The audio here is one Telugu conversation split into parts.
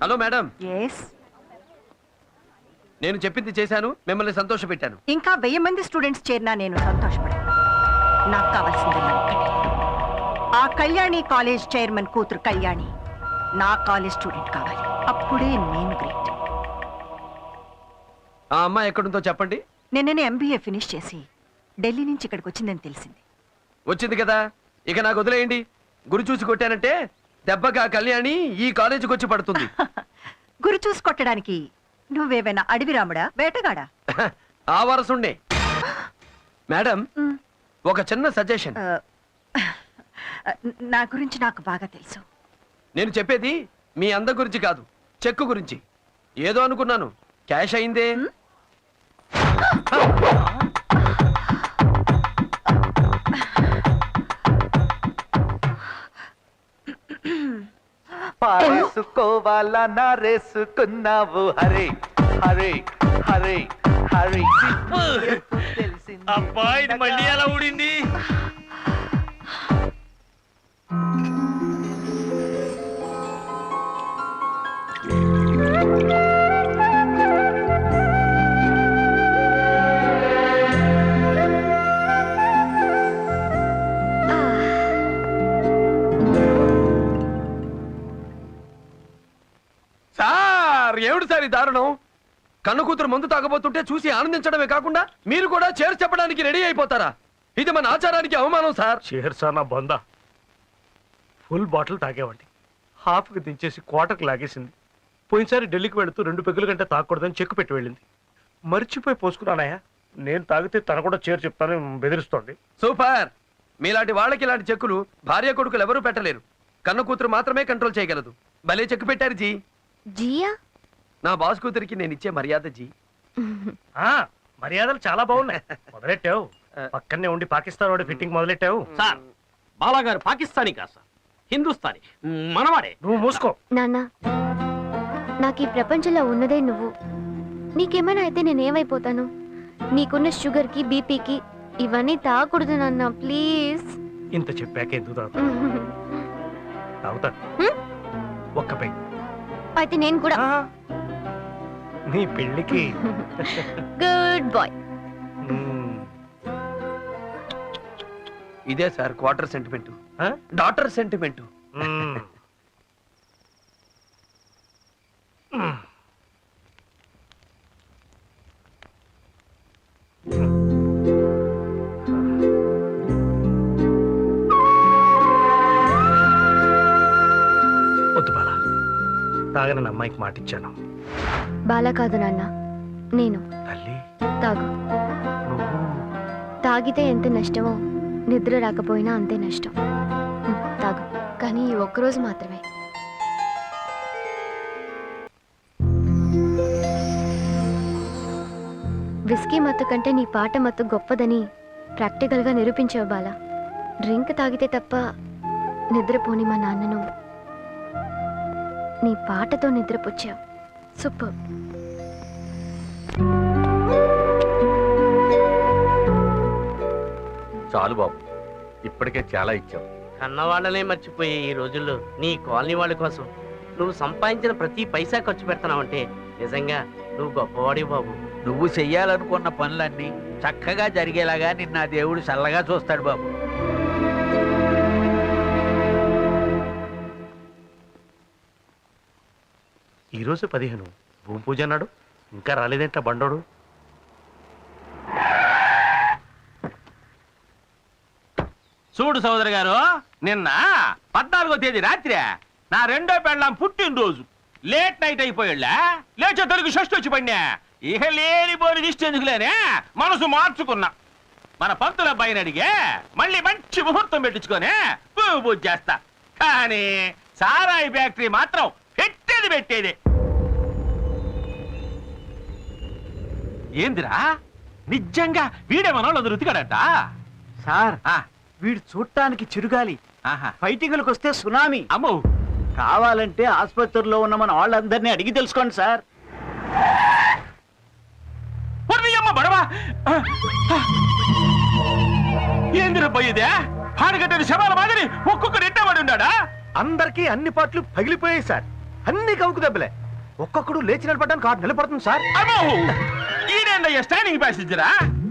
Hello madam. yes నేను చెప్పింది చేశాను, మిమ్మల్ని సంతోషపెట్టాను. ఇంకా 1000 మంది స్టూడెంట్స్ చేరినా నేను సంతోషపడాను. నాకు కావాల్సింది ఆ కళ్యాణి కాలేజ్ చైర్మన్ కూతురు కళ్యాణి నా కాలేజ్ స్టూడెంట్ కావాలి. అప్పుడే నేను గ్రేట్. ఆ అమ్మాయి ఎక్కడుందో చెప్పండి. నిన్ననే MBA ఫినిష్ చేసి ఢిల్లీ నుంచి ఇక్కడికి వచ్చిందని తెలిసింది. వచ్చింది కదా, ఇక నాకు వదిలేయండి. గురి చూసి కొట్టానంటే దెబ్బగా కళ్యాణి ఈ కాలేజీకి వచ్చి పడుతుంది. గురి చూసి కొట్టడానికి నువ్వేమైనా అడవి రాముడా, వేటగాడా? ఆ వరసుండే. మేడం, ఒక చిన్న సజెషన్. నా గురించి నాకు బాగా తెలుసు. నేను చెప్పేది మీ అందం గురించి కాదు, చెక్కు గురించి. ఏదో అనుకున్నాను, క్యాష్ అయిందే. పారేసుకోవాలా నారేసుకున్నావు హరే హరే హరే హరే. అబ్బా ఇది మళ్ళీ ఎలా ఊడింది? సార్, ఏమిటి సార్ ఈ దారుణం? కన్ను కూతురు మందు తాగబోతుంటే చూసి ఆనందించడమే కాకుండా మీరు కూడా చేర్చి చెప్పడానికి రెడీ అయిపోతారా? ఇది మన ఆచారానికి అవమానం సార్. చేర్సానా బందా, ఫుల్ బాటిల్ తాగేవాడి, హాఫ్కి దించేసి క్వార్టర్కి లాగేసింది. పోయినసారి ఢిల్లీకి వెళుతూ 2 పెగ్గుల కంటే తాగకూడదని చెక్కు పెట్టి వెళ్ళింది. మర్చిపోయి పోసుకున్నానయ్యా. నేను తాగితే తన కూడా చేరు చెప్తానని బెదిరిస్తోంది. సూపర్. మీలాంటి వాళ్ళకి ఇలాంటి చెక్కులు భార్య కొడుకులు ఎవరూ పెట్టలేరు. కన్ను కూతురు మాత్రమే కంట్రోల్ చేయగలదు. భలే చెక్కు పెట్టారు జీ. జియా, నా బాస్ కూతురికి నేను ఇచ్చే మర్యాద జీ. మర్యాదలు చాలా బాగున్నాయి. మొదలెట్టావు, పక్కనే ఉండి పాకిస్తాన్ వాడి ఫిట్టింగ్ మొదలెట్టావు. సార్, బాలాగారు పాకిస్తానీ కాదు సార్, హిందుస్థానీ, మనవాడే. నువ్వు మూసుకో. నాన్న, నాకు ఈ ప్రపంచంలో ఉన్నదే నువ్వు. నీకేమైనా అయితే నేనేమైపోతాను? నీకున్న షుగర్కి, బీపీకి ఇవన్నీ తాగకూడదు నాన్న, ప్లీజ్. ఇంత చెప్పాక ఎందుకు తాగుతా? ఒక్క పెగ్. అయితే నేను కూడా. నీ పెళ్ళికి గుడ్ బాయ్. ఇదే sir quarter sentiment, daughter sentiment. వద్దు బాలా, తాగనని అమ్మాయికి మాటిచ్చాను. బాలా కాదు నాన్న, నేను. తల్లి, తాగు. తాగితే ఎంత నష్టమో నిద్ర రాకపోయినా అంతే నష్టం. తాగు, కానీ ఈ ఒక్కరోజు మాత్రమే. విస్కీ మత్తు కంటే నీ పాట మత్తు గొప్పదని ప్రాక్టికల్గా నిరూపించావు బాలా. డ్రింక్ తాగితే తప్ప నిద్రపోని మా నాన్నను నీ పాటతో నిద్రపుచ్చావు. సూపర్. చాలు బాబు, ఇప్పటికే చాలా ఇచ్చావు. కన్నవాళ్ళనే మర్చిపోయే ఈ రోజుల్లో నీ కాలనీ వాళ్ళ కోసం నువ్వు సంపాదించిన ప్రతి పైసా ఖర్చు పెడతానంటే నిజంగా నువ్వు గొప్పవాడి బాబు. నువ్వు చెయ్యాలనుకున్న పనులన్నీ చక్కగా జరిగేలాగా నిన్న దేవుడు చల్లగా చూస్తాడు బాబు. ఈరోజు 15 భూమి పూజ అన్నాడు, ఇంకా రాలేదేంట బండోడు. చూడు సోదరు గారు, నిన్న 14వ తేదీ రాత్రి నా రెండో పెళ్ళాం పుట్టినరోజు. లేట్ నైట్ అయిపోయాళ్ళా, లేచే తొలగి షష్టి వచ్చి పడినా. ఇక లేని పోని దిష్టి ఎందుకులేనే మనసు మార్చుకున్నా. మన పంతుల అబ్బాయిని అడిగే మళ్ళీ మంచి ముహూర్తం పెట్టించుకొని పూజ చేస్తా. కానీ సారాయి ఫ్యాక్టరీ మాత్రం పెట్టేదే. ఏందిరా, నిజంగా వీడే మనోళ్ళు రుతికాడట సార్. వీడు చూడటానికి చిరుగాలి, ఫైటింగ్లకు వస్తే సునామీ. అమ్మో, కావాలంటే ఆసుపత్రిలో ఉన్న మన వాళ్ళందరినీ అడిగి తెలుసుకోండి సార్. ఏందిరబ్బా ఇదే? పాడుగట్టని శవాల మాదిరి ఒక్కొక్కడు ఎట్టబడి ఉన్నాడా? అందరికీ అన్ని పాటలు పగిలిపోయాయి సార్. అన్ని కవుకు దెబ్బలే. ఒక్కొక్కడు లేచి నిలబడడానికి 6 నెలలు పడుతుంది సార్. అమ్మో ఈడేందయ్యా స్టాండింగ్ ప్యాసింజరా?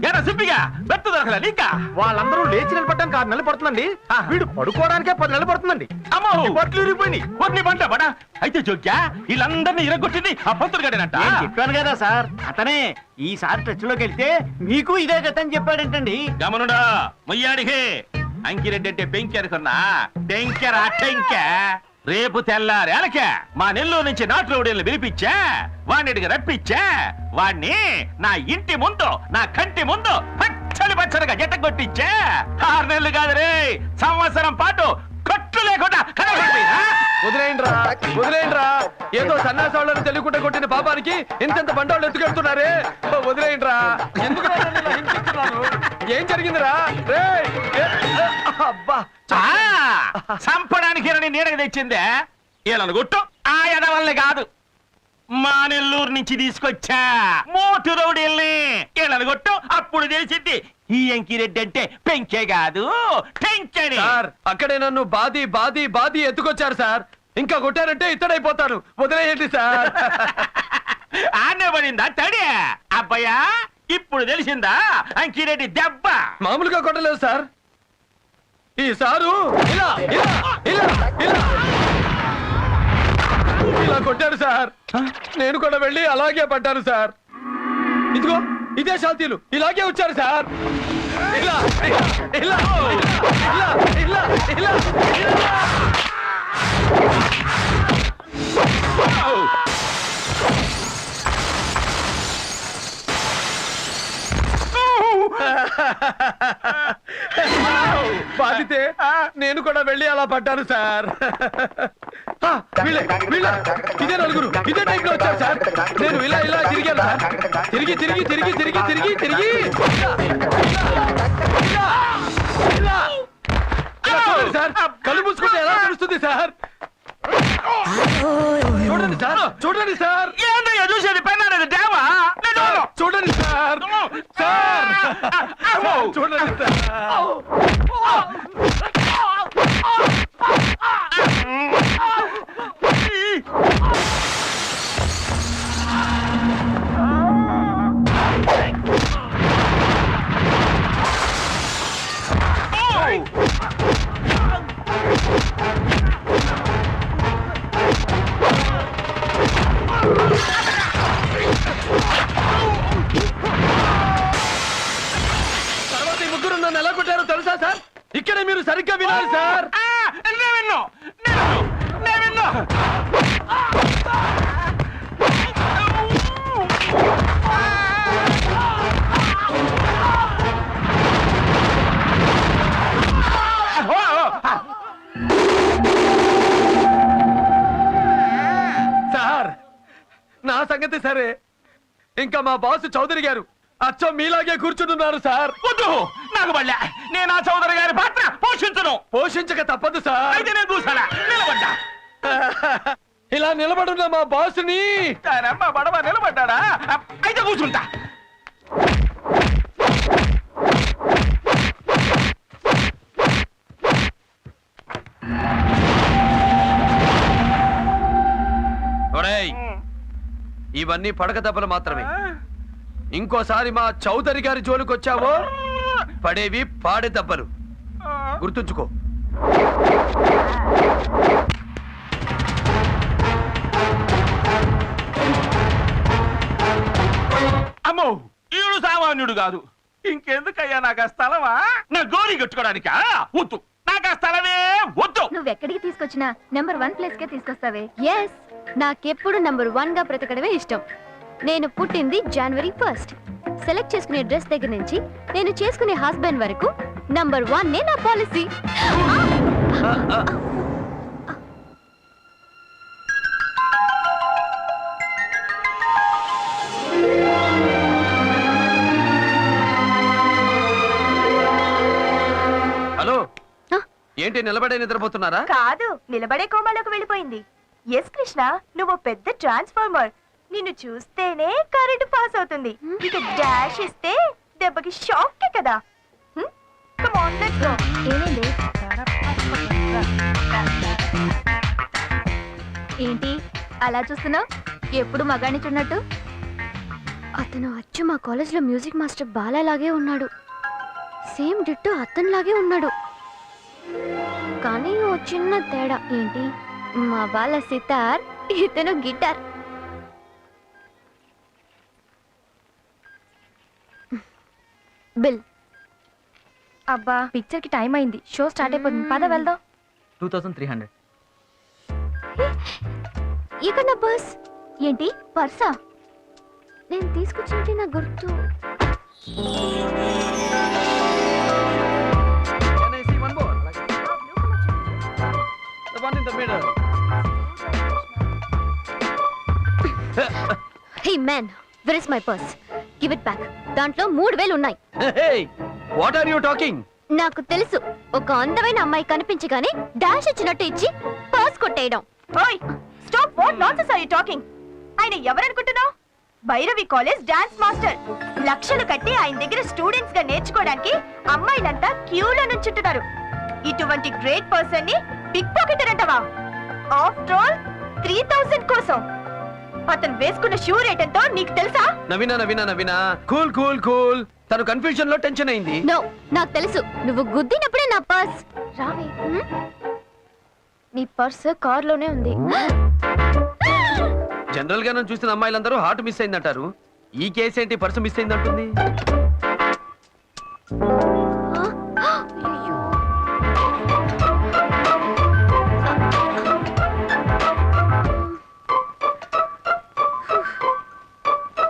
ఎరా సిప్పిగా బెర్త్ దొరకలా నీకా? వాళ్ళందరూ లేచి నిలబడడానికి 6 నెలలు పడుతుందండి. వీడు పడుకోవడానికే 10 నెలలు పడుతుందండి. అమ్మో బట్టలు ఇరిగిపోయినాయి. కొన్ని పంట పడా అయితే జోక్యా వీళ్ళందరినీ ఇరగొట్టింది ఆ పంతులు గడేనంట. నేను చెప్పాను కదా సార్, అతనే ఈసారి టచ్ లోకి వెళ్తే మీకు ఇదే గతని చెప్పాడంటండి. గమనుడా మొయ్యాడికి అంకిరెడ్డి అంటే పెంకి అనుకున్నా టెంకెరా టెంక. రేపు తెల్లారేలకే మా నెల్లూరు నుంచి నాటు రౌడీలను పిలిపించా, వాడిని రప్పించా, వాణ్ణి నా ఇంటి ముందు నా కంటి ముందు పచ్చడి పచ్చడిగా జట్ట కొట్టించా. 6 నెలలు కాదు రే, సంవత్సరం పాటు కట్టు లేకుండా కనబడిపోయినా. వదిలేయండిరా వదిలేయండిరా, ఏదో సన్నాసాలను తెలియకుండా కొట్టిన పాపానికి ఇంతెంత బండవాళ్ళు ఎత్తుకెళ్తున్నారే. వదిలేయండిరా, ఎందుకు ఏం జరిగిందిరా? రే అబ్బా చంపడానికి నీడకి తెచ్చిందే వీళ్ళను కొట్టు. ఆ ఎదవల్ని కాదు, మా నెల్లూరు నుంచి తీసుకొచ్చా మోటు రౌడీల్ని. వీళ్ళని కొట్టు, అప్పుడు తెలిసింది ఈ అంకిరెడ్డి అంటే పెంకే కాదు టెంకని. సార్ అక్కడే నన్ను బాది బాది బాది ఎత్తుకొచ్చారు సార్. ఇంకా కొట్టారంటే ఇత్తడైపోతాను. వదిలేయండి సార్. ఆనే పడిందా తడి? అబ్బయ్యా ఇప్పుడు తెలిసిందా అంకిరెడ్డి దెబ్బ? మామూలుగా కొట్టలేదు సార్, ఈ సారు ఇలా ఇలా ఇలా ఇలా ఇలా కొట్టారు సార్. నేను కూడా వెళ్ళి అలాగే పడ్డాను సార్. ఇదిగో ఇదే శాంతిలు ఇలాగే వచ్చారు సార్. ఇలా ఇలా ఇలా ఇలా ఇలా ఇలా. బాధితే నేను కూడా వెళ్ళి అలా పడ్డాను సార్. వీళ్ళే వీళ్ళే ఇదే నలుగురు ఇదే టైప్ లో వచ్చారు సార్. నేను ఇలా ఇలా తిరిగాను సార్. తిరిగి తిరిగి తిరిగి తిరిగి తిరిగి తిరిగి ఇలా ఇలా చూడండి సార్. కళ్ళు మూసుకుంటే ఎలా తెలుస్తుంది సార్? చూడండి సార్ చూడండి సార్. ఏందయ్యా చూసేది పెన్నాడు దేవా? చూడండి సార్ సార్ చూడండి సార్. తర్వాత ఈ ముగ్గురు నన్ను ఎలా కొట్టారో తెలుసా సార్? ఇక్కడే మీరు సరిగ్గా వినాలి సార్. సార్ నా సంగతి సరే, ఇంకా మా బాస్ చౌదరి గారు అచ్చం మీలాగే కూర్చుంటున్నారు సార్. వద్దు నాకు బళ్ళ, నేను ఆ చౌదరి గారి పాత్ర పోషించను. పోషించక తప్పదు సార్. అయితే నేను చూసాలా నిలబడ్డా. ఇలా నిలబడున్న మా బాస్ని అమ్మ బడవ నిలబడ్డా. అయితే కూర్చుంటా. ఒరేయ్, ఇవన్నీ పడక దెబ్బలు మాత్రమే. ఇంకోసారి మా చౌదరి గారి జోలికి వచ్చావో పడేవి పాడే దెబ్బలు, గుర్తుంచుకో. అమ్మో ఈడు సామాన్యుడు కాదు. ఇంకెందుకయ్యా నాకు ఆ స్థలమా? నా గోరి కట్టుకోవడానికా? వద్దు, నాకు ఆ స్థలమే వద్దు. నువ్వెక్కడికి తీసుకొచ్చినా నంబర్ 1 ప్లేస్ కే తీసుకొస్తావే. ఎస్, నాకెప్పుడు నంబర్ 1 గా బ్రతకడమే ఇష్టం. నేను పుట్టింది January 1st. సెలెక్ట్ చేసుకునే డ్రెస్ దగ్గర నుంచి నేను చేసుకునే హస్బెండ్ వరకు నంబర్ 1 నే నా పాలసీ. హలో, ఏంటి నిలబడే నిద్రపోతున్నారా? కాదు, నిలబడే కోమాలోకి వెళ్ళిపోయింది. ఎస్ కృష్ణ, నువ్వు పెద్ద ట్రాన్స్ఫార్మర్. నిన్ను చూస్తేనే కరెంట్ పాస్ అవుతుంది. ఇక డాష్ ఇస్తే దెబ్బకి షాక్ కదా. Come on, let's go. ఏంటి అలా చూస్తున్నావు ఎప్పుడు మగాణ్ణి చూడనట్టు. అతను అచ్చు మా కాలేజ్లో మ్యూజిక్ మాస్టర్ బాలాలాగే ఉన్నాడు. సేమ్ డిట్టో అతనిలాగే ఉన్నాడు. కానీ ఓ చిన్న తేడా ఏంటి, మా బాల సితార్, ఇతను గిటార్. బిల్. అబ్బా పిక్చర్ కి టైం అయింది, షో స్టార్ట్ అయిపోతుంది, పద వెళ్దాం. 2300. ఇక్కడ నా పర్స్. ఏంటి పర్సా? నేను తీసుకొచ్చినట్టు నా గుర్తు. Can I see one more? The one in the middle. Hey man, where is my purse? Give it back. దాంట్లో 3000 ఉన్నాయి. Hey, what are you talking? నాకు తెలుసు, ఒక అందమైన అమ్మాయి కనిపించగానే డాష్ ఇచ్చినట్టు ఇచ్చి పర్స్ కొట్టేయడం. ఓయ్ stop, what nonsense are you talking? ఆయన ఎవరనుకుంటున్నావు? Bhairavi college dance master. లక్షలు కట్టి ఆయన దగ్గర స్టూడెంట్స్ గా నేర్చుకోవడానికి అమ్మాయిలంతా క్యూలో నుంచుంటున్నారు. ఇటువంటి గ్రేట్ పర్సన్ ని పిక్ పాకెటర్ అంటావా? ఆఫ్టర్ ఆల్ 3000 కోసం. అతను వేసుకున్న షూ రేట్ ఎంతో నీకు తెలుసా? Naveena cool cool cool. తను కన్ఫ్యూజన్ లో టెన్షన్ అయింది. నో, నాకు తెలుసు, నువ్వు గుద్దినప్పుడే నా పర్స్. రావే. నీ పర్స్ కార్లోనే ఉంది. జనరల్ గా నన్ను చూసిన అమ్మాయిలందరూ హార్ట్ మిస్ అయిందంటారు. ఈ కేసు ఏంటి పర్సు మిస్ అయిందంటుంది?